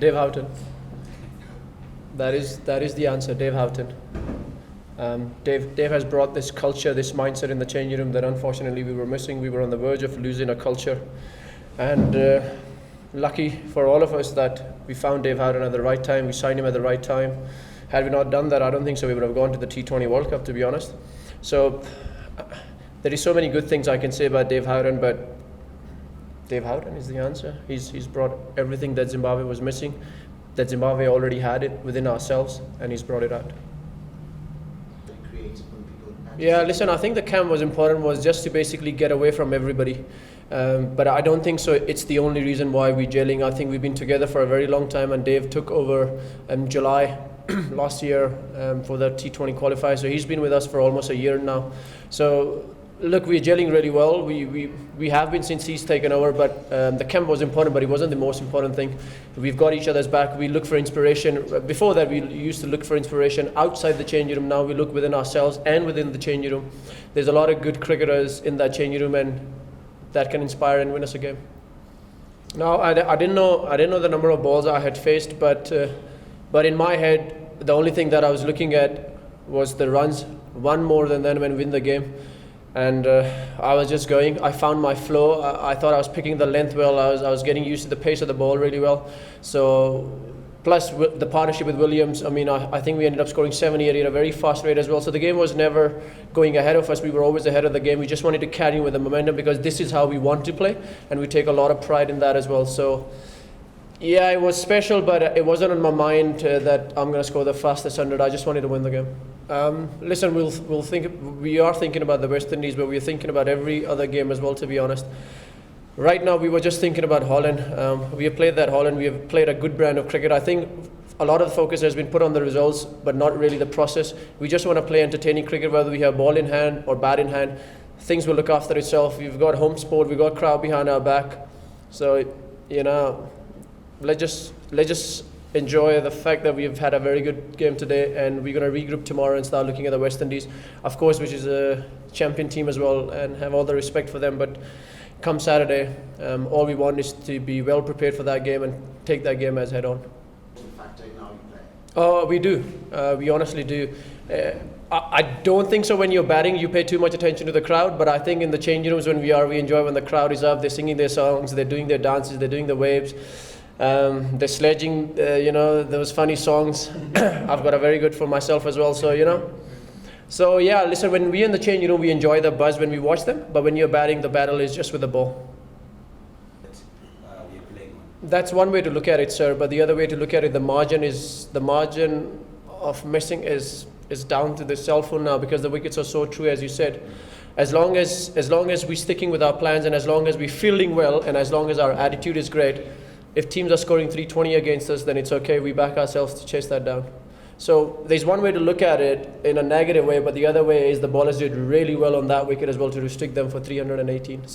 Dave Houghton. That is the answer, Dave Houghton. Dave has brought this culture, this mindset in the changing room that unfortunately we were missing. We were on the verge of losing a culture, and lucky for all of us that we found Dave Houghton at the right time. We signed him at the right time. Had we not done that, I don't think so we would have gone to the T20 World Cup, to be honest. So there is so many good things I can say about Dave Houghton, but Dave Houghton is the answer. He's brought everything that Zimbabwe was missing, that Zimbabwe already had it within ourselves, and he's brought it out. Yeah, listen, I think the camp was important, was just to basically get away from everybody. But I don't think so it's the only reason why we're gelling. I think we've been together for a very long time, and Dave took over in July last year for the T20 qualifier. So he's been with us for almost a year now. So look, we're gelling really well. We have been since he's taken over, but the camp was important, but it wasn't the most important thing. We've got each other's back. We look for inspiration. Before that, we used to look for inspiration outside the changing room. Now we look within ourselves and within the changing room. There's a lot of good cricketers in that changing room, and that can inspire and win us a game. Now, I didn't know the number of balls I had faced, but in my head, the only thing that I was looking at was the runs, one more than them and win the game. And I was just going. I found my flow. I thought I was picking the length well. I was getting used to the pace of the ball really well. So, plus the partnership with Williams, I mean, I think we ended up scoring 78 at a very fast rate as well. So the game was never going ahead of us. We were always ahead of the game. We just wanted to carry with the momentum because this is how we want to play, and we take a lot of pride in that as well. So, yeah, it was special, but it wasn't on my mind that I'm going to score the fastest 100. I just wanted to win the game. Listen, we are thinking about the West Indies, but we're thinking about every other game as well, to be honest. Right now, we were just thinking about Holland. We have played that Holland. We have played a good brand of cricket. I think a lot of the focus has been put on the results, but not really the process. We just want to play entertaining cricket, whether we have ball in hand or bat in hand. Things will look after itself. We've got home sport. We've got crowd behind our back. So, let's just enjoy the fact that we've had a very good game today, and we're going to regroup tomorrow and start looking at the West Indies, of course, which is a champion team as well, and have all the respect for them. But come Saturday, all we want is to be well prepared for that game and take that game as head on. Oh, we do. We honestly do. I don't think so when you're batting you pay too much attention to the crowd, but I think in the changing rooms when we enjoy when the crowd is up, they're singing their songs, they're doing their dances, they're doing the waves. They're sledging, those funny songs. I've got a very good for myself as well, So yeah, listen, when we're in the changing room, we enjoy the buzz when we watch them, but when you're batting, the battle is just with the ball. That's one way to look at it, sir, but the other way to look at it, the margin of missing is down to the cell phone now, because the wickets are so true, as you said. As long as we're sticking with our plans, and as long as we're fielding well, and as long as our attitude is great, if teams are scoring 320 against us, then it's okay. We back ourselves to chase that down. So there's one way to look at it in a negative way, but the other way is the ballers did really well on that wicket as well to restrict them for 16.